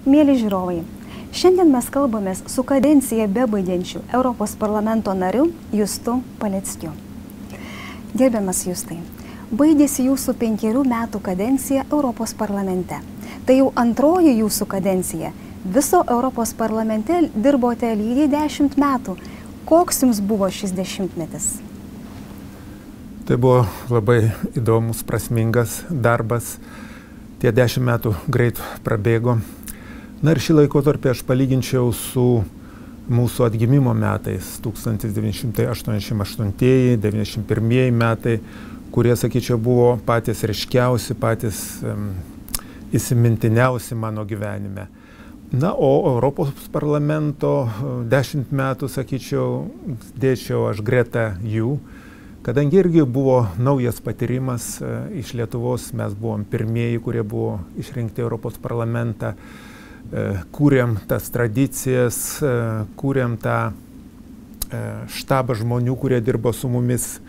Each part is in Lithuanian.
Mėly žiūrovai, šiandien mes kalbamės su kadenciją bebaigiančiu Europos parlamento nariu Justu Paleckiu. Gerbiamas Justai, baigėsi jūsų 5 metų kadencija Europos parlamente. Tai jau antroji jūsų kadencija. Viso Europos parlamente dirbote lygiai 10 metų. Koks jums buvo šis 10-metis? Tai buvo labai įdomus, prasmingas darbas. Tie 10 metų greit prabėgo. Na ir šį laikotarpį aš palyginčiau su mūsų atgimimo metais, 1988-91 metai, kurie, sakyčiau, buvo patys ryškiausi, patys įsimintiniausi mano gyvenime. Na, o Europos parlamento 10 metų, sakyčiau, dėčiau aš greta jų, kadangi irgi buvo naujas patyrimas iš Lietuvos, mes buvom pirmieji, kurie buvo išrinkti Europos parlamentą, kūrėm tas tradicijas, kūrėm tą štabą žmonių, kurie dirbo su mumis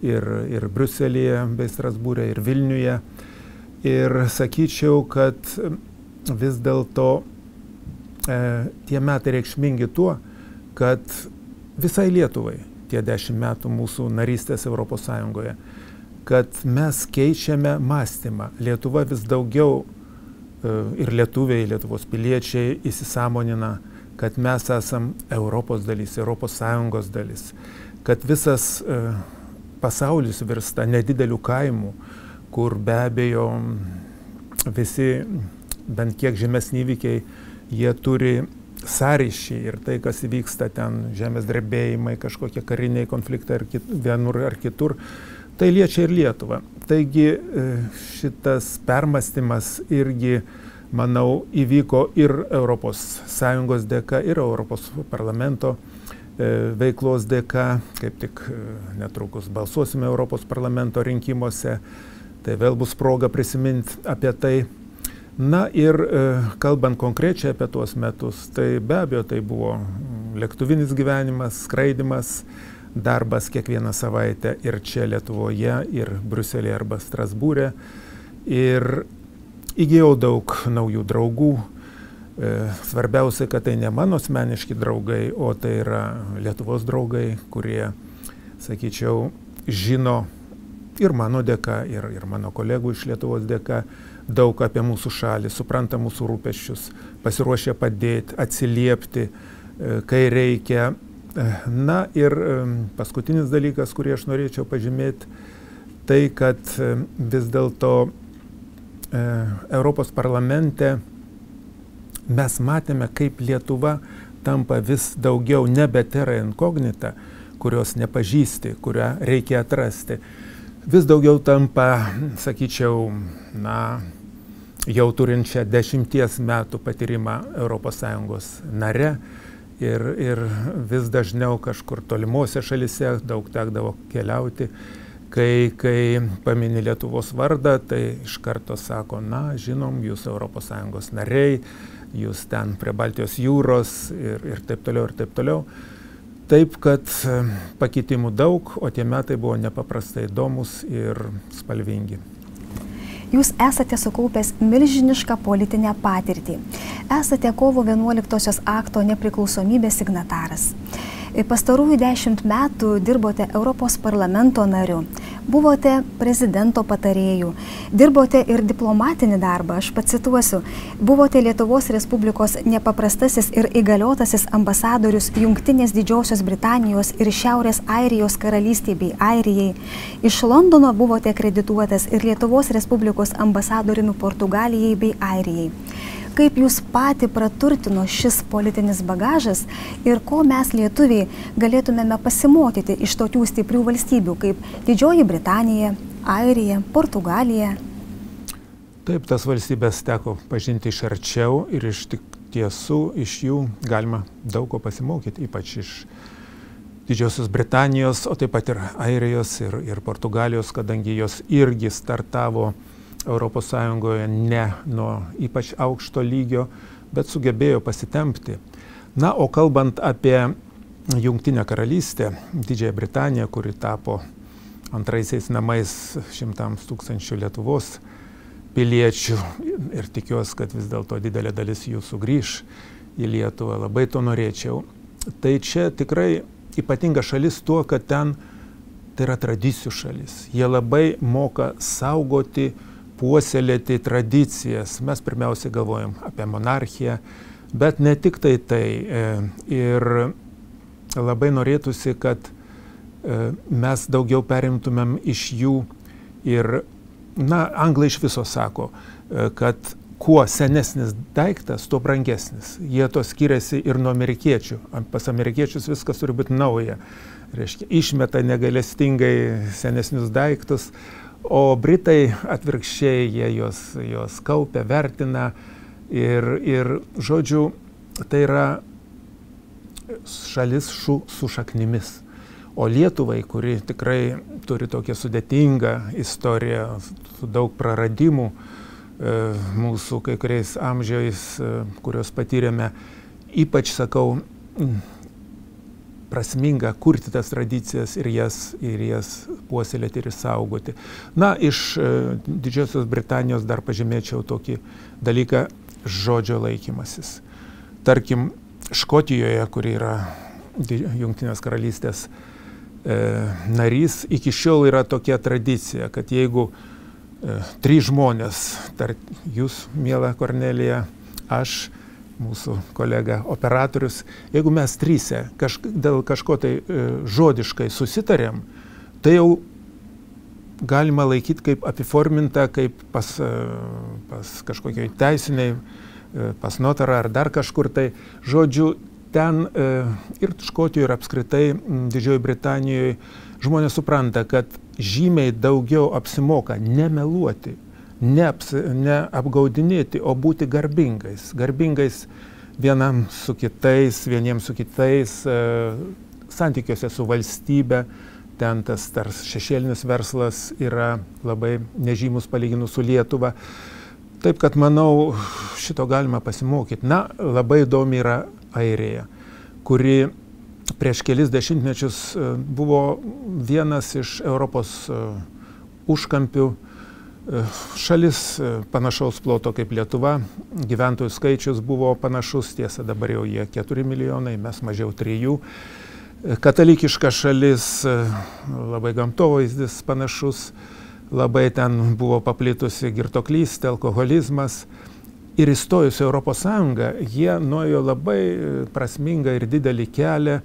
ir Briuselyje, bei Strasbūre, ir Vilniuje. Ir sakyčiau, kad vis dėlto tie metai reikšmingi tuo, kad visai Lietuvai tie 10 metų mūsų narystės Europos Sąjungoje, kad mes keičiame mąstymą. Lietuva vis daugiau ir lietuviai, Lietuvos piliečiai įsisąmonina, kad mes esam Europos dalis, Europos Sąjungos dalis, kad visas pasaulis virsta nedidelių kaimų, kur be abejo visi bent kiek žemesni įvykiai, jie turi sąryšį ir tai, kas įvyksta ten, žemės drebėjimai, kažkokie kariniai konfliktai vienur ar kitur, tai liečia ir Lietuvą. Taigi šitas permąstymas irgi, manau, įvyko ir Europos Sąjungos dėka, ir Europos parlamento veiklos dėka. Kaip tik netrukus balsuosime Europos parlamento rinkimuose, tai vėl bus proga prisiminti apie tai. Na ir kalbant konkrečiai apie tuos metus, tai be abejo tai buvo lėktuvinis gyvenimas, skraidimas, darbas kiekvieną savaitę ir čia Lietuvoje, ir Briuselėje arba Strasbūre. Ir įgijau daug naujų draugų. Svarbiausia, kad tai ne mano asmeniški draugai, o tai yra Lietuvos draugai, kurie, sakyčiau, žino ir mano dėka, ir mano kolegų iš Lietuvos dėka daug apie mūsų šalį, supranta mūsų rūpesčius, pasiruošę padėti, atsiliepti, kai reikia. Na ir paskutinis dalykas, kurį aš norėčiau pažymėti, tai kad vis dėlto Europos parlamente mes matėme, kaip Lietuva tampa vis daugiau nebe terra incognita, kurios nepažįsti, kurią reikia atrasti. Vis daugiau tampa, sakyčiau, jau turinčią 10 metų patyrimą ES nare ir vis dažniau kažkur tolimuose šalyse daug tekdavo keliauti. Kai pamini Lietuvos vardą, tai iš karto sako, žinom, jūs ES nariai, jūs ten prie Baltijos jūros ir taip toliau, ir taip toliau. Taip, kad pakitimų daug, o tie metai buvo nepaprastai įdomus ir spalvingi. Jūs esate sukaupęs milžinišką politinę patirtį. Esate kovo 11-osios akto nepriklausomybės signataras. Pastarųjų 10 metų dirbote Europos parlamento nariu, buvote prezidento patarėjų, dirbote ir diplomatinį darbą, aš pacituosiu, buvote Lietuvos Respublikos nepaprastasis ir įgaliotasis ambasadorius Jungtinės Didžiosios Britanijos ir Šiaurės Airijos karalystei bei Airijai. Iš Londono buvote akredituotas ir Lietuvos Respublikos ambasadoriumi Portugalijai bei Airijai. Kaip jūs patį praturtino šis politinis bagažas ir ko mes lietuviai galėtumėme pasimokyti iš tokių stiprių valstybių kaip Didžioji Britanija, Airija, Portugalija? Taip, tas valstybės teko pažinti iš arčiau ir iš tiesų iš jų galima daug ko pasimokyti, ypač iš Didžiosios Britanijos, o taip pat ir Airijos ir Portugalijos, kadangi jos irgi startavo Europos Sąjungoje ne nuo ypač aukšto lygio, bet sugebėjo pasitempti. Na, o kalbant apie Jungtinę karalystę, Didžiąją Britaniją, kuri tapo antraisiais namais 100 000 Lietuvos piliečių ir tikiuosi, kad vis dėlto didelė dalis jų sugrįš į Lietuvą, labai to norėčiau. Tai čia tikrai ypatinga šalis tuo, kad ten tai yra tradicijų šalis. Jie labai moka saugoti, puoselėti tradicijas. Mes pirmiausia galvojam apie monarchiją, bet ne tik tai. Ir labai norėtųsi, kad mes daugiau perimtumėm iš jų ir, anglai iš viso sako, kad kuo senesnis daiktas, tuo brangesnis. Jie to skiriasi ir nuo amerikiečių. Pas amerikiečius viskas turi būti nauja. Reiškia, išmeta negailestingai senesnius daiktus, o Britai atvirkščiai, jie jos kaupia, vertina ir žodžiu, tai yra šalis su šaknimis. O Lietuvai, kuri tikrai turi tokią sudėtingą istoriją, su daug praradimų mūsų kai kuriais amžiais, kuriuos patyrėme, ypač, sakau, prasminga kurti tas tradicijas ir jas puoselėti ir saugoti. Iš Didžiosios Britanijos dar pažymėčiau tokį dalyką – žodžio laikymasis. Tarkim, Škotijoje, kuri yra Jungtinės karalystės narys, iki šiol yra tokia tradicija, kad jeigu 3 žmonės, jūs, miela Kornelija, aš, mūsų kolega operatorius, jeigu mes 3 dėl kažko tai žodiškai susitarėm, tai jau galima laikyti kaip apiforminta, kaip pas kažkokiai teisiniai, pas notarą ar dar kažkur tai. Žodžiu, ten ir Škotijoje ir apskritai Didžiojoje Britanijoje žmonės supranta, kad žymiai daugiau apsimoka nemeluoti, neapgaudinėti, o būti garbingais. Garbingais vieniems su kitais, santykiuose su valstybe. Ten tas šešėlinis verslas yra labai nežymus palyginus su Lietuva. Taip kad, manau, šito galima pasimokyti. Labai įdomi yra Airija, kuri prieš kelis dešimtmečius buvo vienas iš Europos užkampių. Šalis panašaus ploto kaip Lietuva, gyventojų skaičius buvo panašus, tiesa dabar jau jie 4 milijonai, mes mažiau 3. Katalikiška šalis, labai gamtovaizdis panašus, labai ten buvo paplitusi girtuoklystė, alkoholizmas. Ir įstojus į Europos Sąjungą, jie nuėjo labai prasmingą ir didelį kelią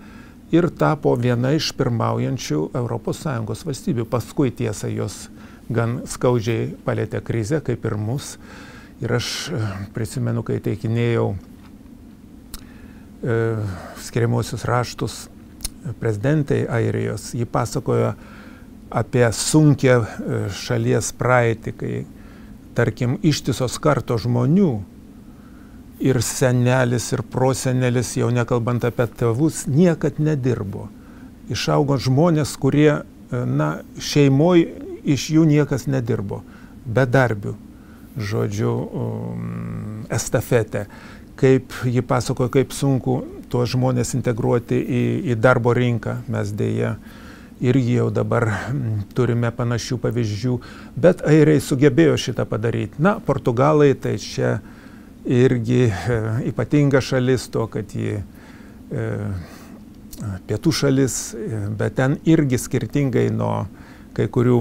ir tapo viena iš pirmaujančių Europos Sąjungos valstybių. Paskui, tiesa, jos gan skaudžiai palėtė krizę, kaip ir mus. Ir aš prisimenu, kai teikinėjau skiriamuosius raštus prezidentai Airijos, ji pasakojo apie sunkią šalies praeitį, kai, tarkim, ištisos kartos žmonių ir senelis, ir prosenelis, jau nekalbant apie tėvus, niekad nedirbo. Išaugo žmonės, kurie, šeimoje iš jų niekas nedirbo. Bedarbių, žodžiu, estafetė. Kaip ji pasakojo, kaip sunku tuos žmonės integruoti į darbo rinką. Mes dėja irgi jau dabar turime panašių pavyzdžių, bet airiai sugebėjo šitą padaryti. Portugalai tai čia irgi ypatinga šalis, to, kad ji pietų šalis, bet ten irgi skirtingai nuo kai kurių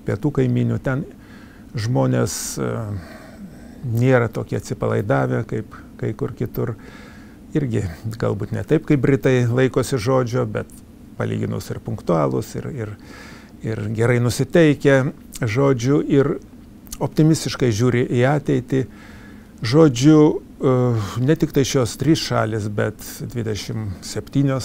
pietų kaiminių, ten žmonės nėra tokie atsipalaidavę kaip kai kur kitur. Irgi galbūt ne taip, kaip Britai laikosi žodžio, bet palyginus ir punktualūs, ir gerai nusiteikę žodžiu, ir optimistiškai žiūri į ateitį. Žodžiu, ne tik tai šios 3 šalis, bet 27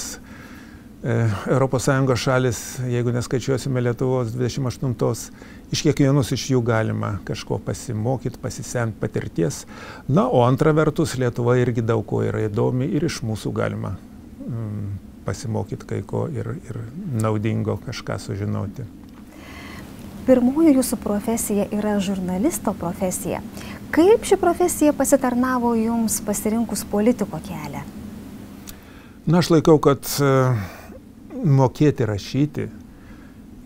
Europos Sąjungos šalis, jeigu neskaičiuosime Lietuvos 28, iš kiekvienos iš jų galima kažko pasimokyti, pasisemti patirties. O antra vertus, Lietuva irgi daug ko yra įdomi ir iš mūsų galima pasimokyti kai ko ir naudingo kažką sužinoti. Pirmoji jūsų profesija yra žurnalisto profesija. Kaip ši profesija pasitarnavo jums pasirinkus politiko kelią? Aš laikau, kad mokėti rašyti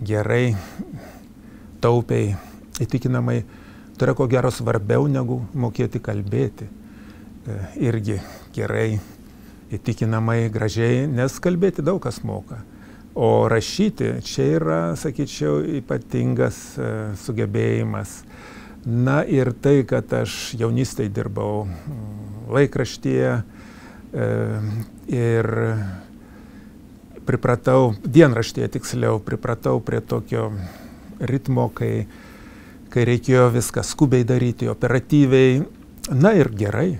gerai, taupiai, įtikinamai, Tai yra ko gero svarbiau negu mokėti kalbėti. Irgi gerai, įtikinamai, gražiai, nes kalbėti daug kas moka. O rašyti čia yra, sakyčiau, ypatingas sugebėjimas. Na ir tai, kad aš jaunystėje dirbau laikraštyje ir pripratau, dienraštyje tiksliau, pripratau prie tokio ritmo, kai reikėjo viską skubiai daryti, operatyviai, na ir gerai.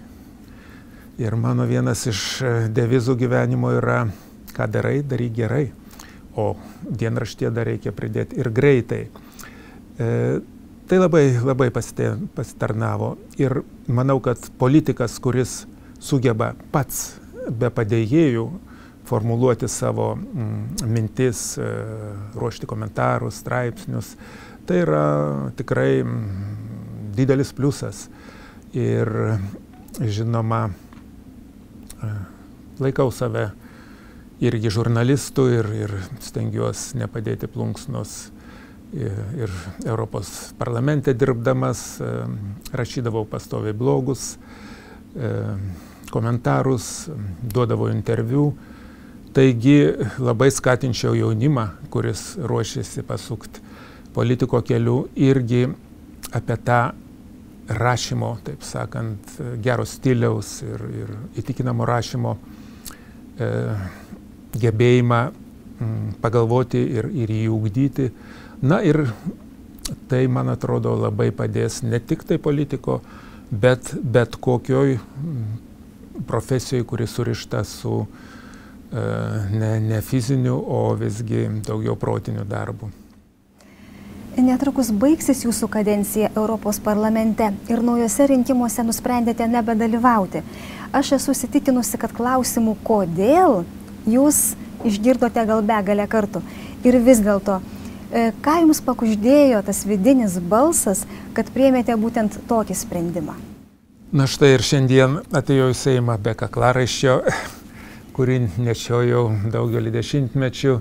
Ir mano vienas iš devizų gyvenimo yra, ką darai, daryk gerai, o dienraštyje dar reikia pridėti ir greitai. Tai labai pasitarnavo ir manau, kad politikas, kuris sugeba pats be padėjėjų formuluoti savo mintis, ruošti komentarus, straipsnius, tai yra tikrai didelis pliusas. Ir žinoma, laikau save irgi žurnalistų ir stengiuosi nepadėti plunksnos. Ir Europos parlamente dirbdamas rašydavau pastoviai blogus, komentarus, duodavau interviu. Taigi labai skatinčiau jaunimą, kuris ruošiasi pasukti politiko keliu, irgi apie tą rašymo, taip sakant, gero stiliaus ir įtikinamo rašymo gebėjimą pagalvoti ir jį ugdyti. Na ir tai, man atrodo, labai padės ne tik tai politiko, bet kokioj profesijoje, kuri surišta su ne fiziniu, o visgi daugiau protiniu darbu. Netrukus baigsis jūsų kadencija Europos parlamente ir naujose rinkimuose nusprendėte nebedalyvauti. Aš esu įsitikinusi, kad klausimų, kodėl, jūs išgirdote gal begalę kartų. Ir vis dėlto, ką jums pakuždėjo tas vidinis balsas, kad priėmėte būtent tokį sprendimą? Na štai ir šiandien atėjau į Seimą be kaklaraiščio, kurį nešiojau daugelį dešimtmečių.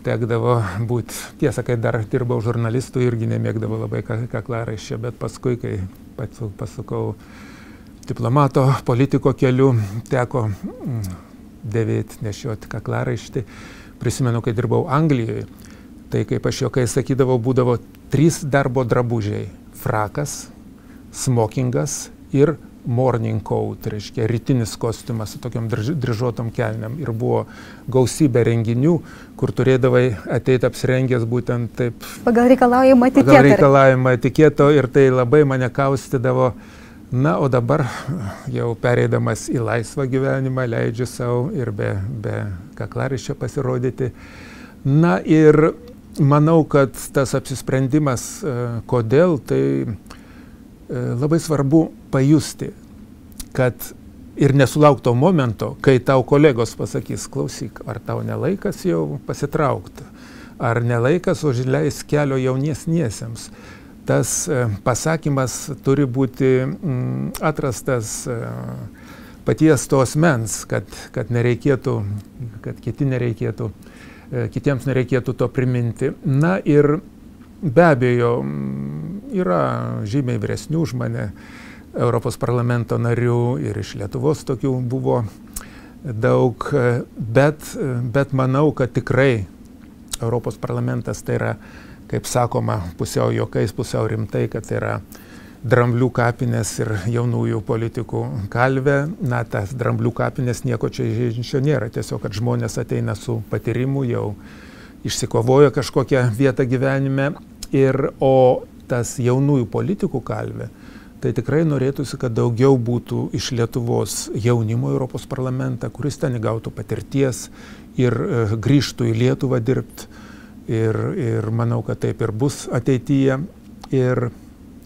Tekdavo būti, tiesa, kai dar dirbau žurnalistų, irgi nemėgdavo labai kaklaraiščio, bet paskui, kai pasukau diplomato, politiko keliu, teko dėvėti, nešioti kaklaraištį. Prisimenu, kai dirbau Anglijoje, tai kaip aš juokais sakydavau, būdavo 3 darbo drabužiai – frakas, smokingas ir morning coat, tai reiškia rytinis kostiumas su tokiam dryžuotom kelniam. Ir buvo gausybė renginių, kur turėdavai ateiti apsirengęs būtent taip. Pagal reikalavimą etiketą. Pagal reikalavimą etiketo ir tai labai mane kaustydavo. Na, o dabar jau pereidamas į laisvą gyvenimą leidžiu savo ir be kaklaraiščio pasirodyti. Na ir manau, kad tas apsisprendimas, kodėl, tai labai svarbu pajusti, kad ir nesulauk to momento, kai tau kolegos pasakys, klausyk, ar tau nelaikas jau pasitraukti, ar nelaikas užleis kelio jauniesniesiems. Tas pasakymas turi būti atrastas paties to asmens, kad nereikėtų, kad kitiems nereikėtų to priminti. Na ir be abejo, yra žymiai vyresnių už mane Europos parlamento narių ir iš Lietuvos tokių buvo daug, bet manau, kad tikrai Europos parlamentas tai yra, kaip sakoma, pusiau juokais, pusiau rimtai, kad tai yra dramblių kapinės ir jaunųjų politikų kalvė. Na, tas dramblių kapinės nieko čia įžeidžiančio nėra, tiesiog, kad žmonės ateina su patyrimu, jau išsikovojo kažkokią vietą gyvenime, o tas jaunųjų politikų kalvė, tai tikrai norėtųsi, kad daugiau būtų iš Lietuvos jaunimo Europos parlamentą, kuris ten įgautų patirties ir grįžtų į Lietuvą dirbti. Ir manau, kad taip ir bus ateityje. Ir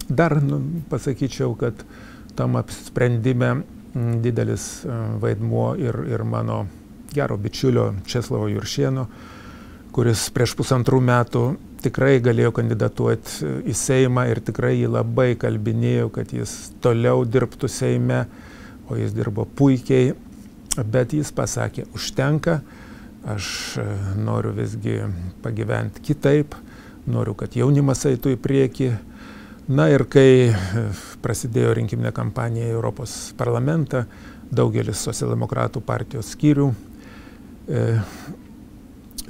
dar pasakyčiau, kad tam apsprendime didelis vaidmuo ir mano gero bičiulio Česlovo Juršėno, kuris prieš 1,5 metų tikrai galėjo kandidatuoti į Seimą ir tikrai jį labai kalbinėjau, kad jis toliau dirbtų Seime, o jis dirbo puikiai, bet jis pasakė, užtenka, aš noriu visgi pagyventi kitaip, noriu, kad jaunimas eitų į priekį, Na ir kai prasidėjo rinkiminė kampanija į Europos parlamentą, daugelis socialdemokratų partijos skyrių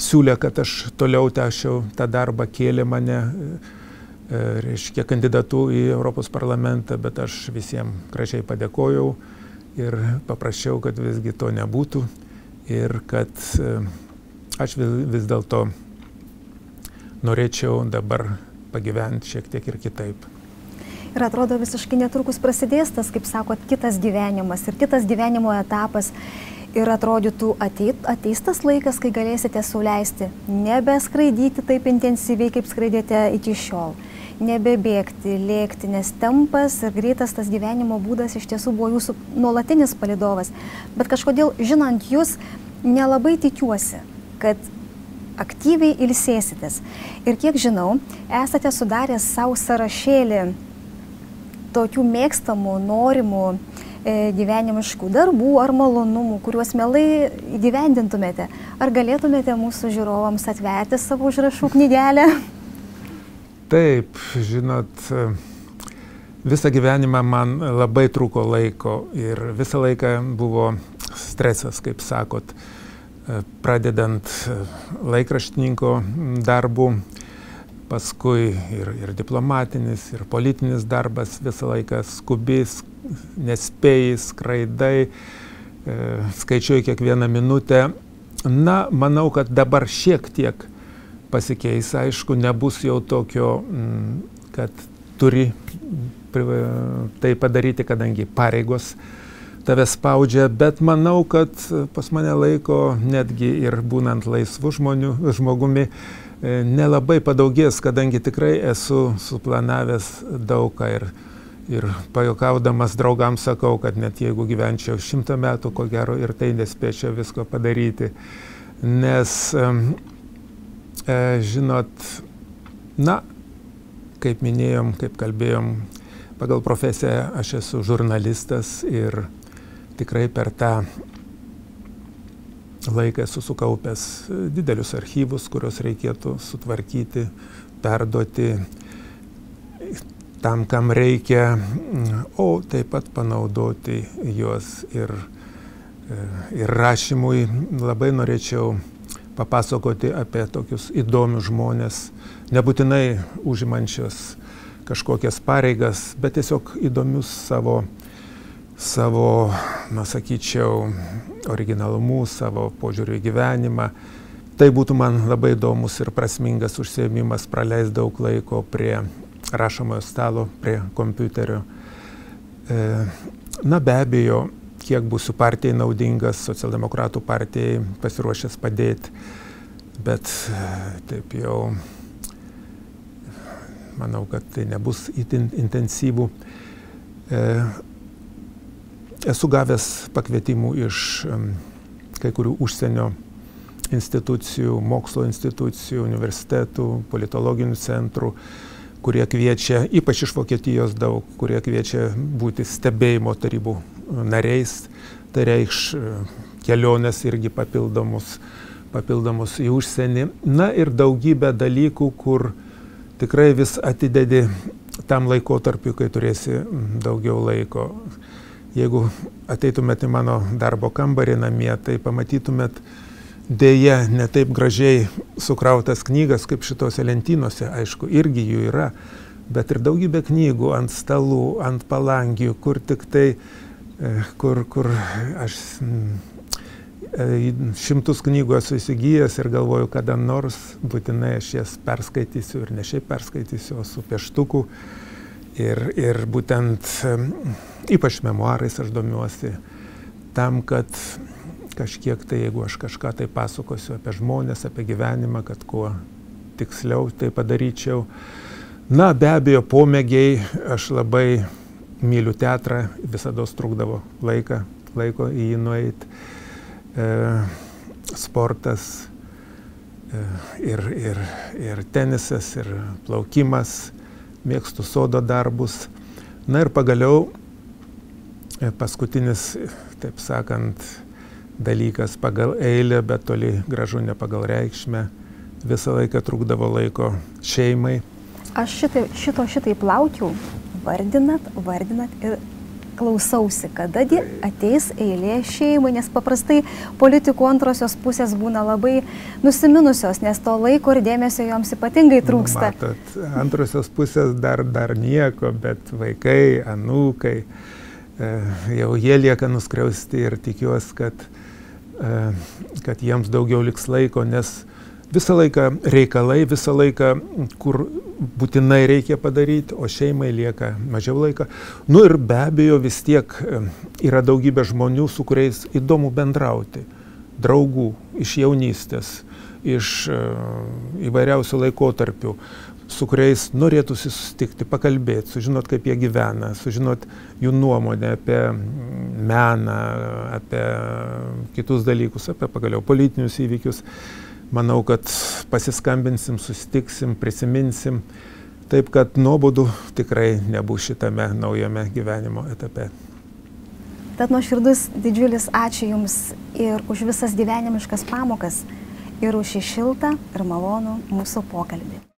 siūlė, kad aš toliau tęsčiau tą darbą, kėlė mane, reiškia, kandidatu į Europos parlamentą, bet aš visiems gražiai padėkojau ir paprašiau, kad visgi to nebūtų ir kad aš vis dėlto norėčiau dabar pagyventi šiek tiek ir kitaip. Ir atrodo, visiškai netrukus prasidės tas, kaip sakot, kitas gyvenimas ir kitas gyvenimo etapas. Ir atrodytų, ateis tas laikas, kai galėsite sau leisti nebeskraidyti taip intensyviai, kaip skraidėte iki šiol. Nebebėgti, lėkti, nes tempas ir greitas tas gyvenimo būdas iš tiesų buvo jūsų nuolatinis palydovas. Bet kažkodėl, žinant jūs, nelabai tikiuosi, kad aktyviai ilsėsitės. Ir kiek žinau, esate sudaręs savo sąrašėlį tokių mėgstamų, norimų gyvenimiškų darbų ar malonumų, kuriuos mielai įgyvendintumėte. Ar galėtumėte mūsų žiūrovams atverti savo užrašų knygelę? Taip, žinot, visą gyvenimą man labai trūko laiko ir visą laiką buvo stresas, kaip sakot, pradedant laikraštininko darbų, paskui ir diplomatinis, ir politinis darbas, visą laiką skubis, nespėjai, skraidai, skaičiuoji kiekvieną minutę. Na, manau, kad dabar šiek tiek pasikeis, aišku, nebus jau tokio, kad turi tai padaryti, kadangi pareigos tave spaudžia, bet manau, kad pas mane laiko netgi ir būnant laisvu žmogumi nelabai padaugės, kadangi tikrai esu suplanavęs daug ką ir pajuokaudamas draugams sakau, kad net jeigu gyvenčiau 100 metų, ko gero ir tai nespėčiau visko padaryti. Nes, žinot, na, kaip minėjom, kaip kalbėjom, pagal profesiją aš esu žurnalistas ir tikrai per tą laiką esu sukaupęs didelius archyvus, kuriuos reikėtų sutvarkyti, perduoti tam, kam reikia, o taip pat panaudoti juos ir rašymui. Labai norėčiau papasakoti apie tokius įdomius žmonės, nebūtinai užimančius kažkokias pareigas, bet tiesiog įdomius savo, na, sakyčiau, originalumu, savo požiūriu į gyvenimą. Tai būtų man labai įdomus ir prasmingas užsiėmimas, praleis daug laiko prie rašomojo stalo, prie kompiuterio. Na, be abejo, kiek būsiu partijai naudingas, socialdemokratų partijai pasiruošęs padėti, bet taip jau manau, kad tai nebus itin intensyvų. Esu gavęs pakvietimų iš kai kurių užsienio institucijų, mokslo institucijų, universitetų, politologinių centrų, kurie kviečia, ypač iš Vokietijos daug, kurie kviečia būti stebėjimo tarybų nariais. Tai reikš kelionės irgi papildomus į užsienį. Na ir daugybę dalykų, kur tikrai vis atidedi tam laikotarpiu, kai turėsi daugiau laiko. Jeigu ateitumėt į mano darbo kambarį namie, tai pamatytumėt dėja ne taip gražiai sukrautas knygas, kaip šitose lentynose, aišku, irgi jų yra, bet ir daugybė knygų ant stalų, ant palangių, kur tik tai, kur aš 100 knygų esu įsigijęs ir galvoju, kada nors būtinai aš jas perskaitysiu ir ne šiaip perskaitysiu, o su pieštuku. Ir būtent ypač memuarais aš domiuosi tam, kad kažkiek tai, jeigu aš kažką tai pasakosiu apie žmonės, apie gyvenimą, kad kuo tiksliau tai padaryčiau. Na, be abejo, pomėgiai, aš labai myliu teatrą, visada trukdavo laiko į jį nueiti. Sportas, ir tenisas, ir plaukimas, mėgstu sodo darbus. Na ir pagaliau paskutinis, taip sakant, dalykas pagal eilę, bet toli gražu ne pagal reikšmę. Visą laiką trūkdavo laiko šeimai. Aš šitaip laukiu, vardinat ir klausausi, kadagi ateis eilė šeimai, nes paprastai politikų antrosios pusės būna labai nusiminusios, nes to laiko ir dėmesio joms ypatingai trūksta. Matot, antrosios pusės dar nieko, bet vaikai, anūkai, jau jie lieka nuskriausti ir tikiuosi, kad jiems daugiau liks laiko, nes visą laiką reikalai, visą laiką, kur būtinai reikia padaryti, o šeimai lieka mažiau laiko. Nu ir be abejo vis tiek yra daugybė žmonių, su kuriais įdomu bendrauti. Draugų iš jaunystės, iš įvairiausių laikotarpių, su kuriais norėtųsi susitikti, pakalbėti, sužinot, kaip jie gyvena, sužinot jų nuomonę apie meną, apie kitus dalykus, apie pagaliau politinius įvykius. Manau, kad pasiskambinsim, susitiksim, prisiminsim, taip kad nuobodų tikrai nebus šitame naujame gyvenimo etape. Tad nuoširdus didžiulis ačiū Jums ir už visas gyvenimiškas pamokas, ir už šį šiltą ir malonų mūsų pokalbį.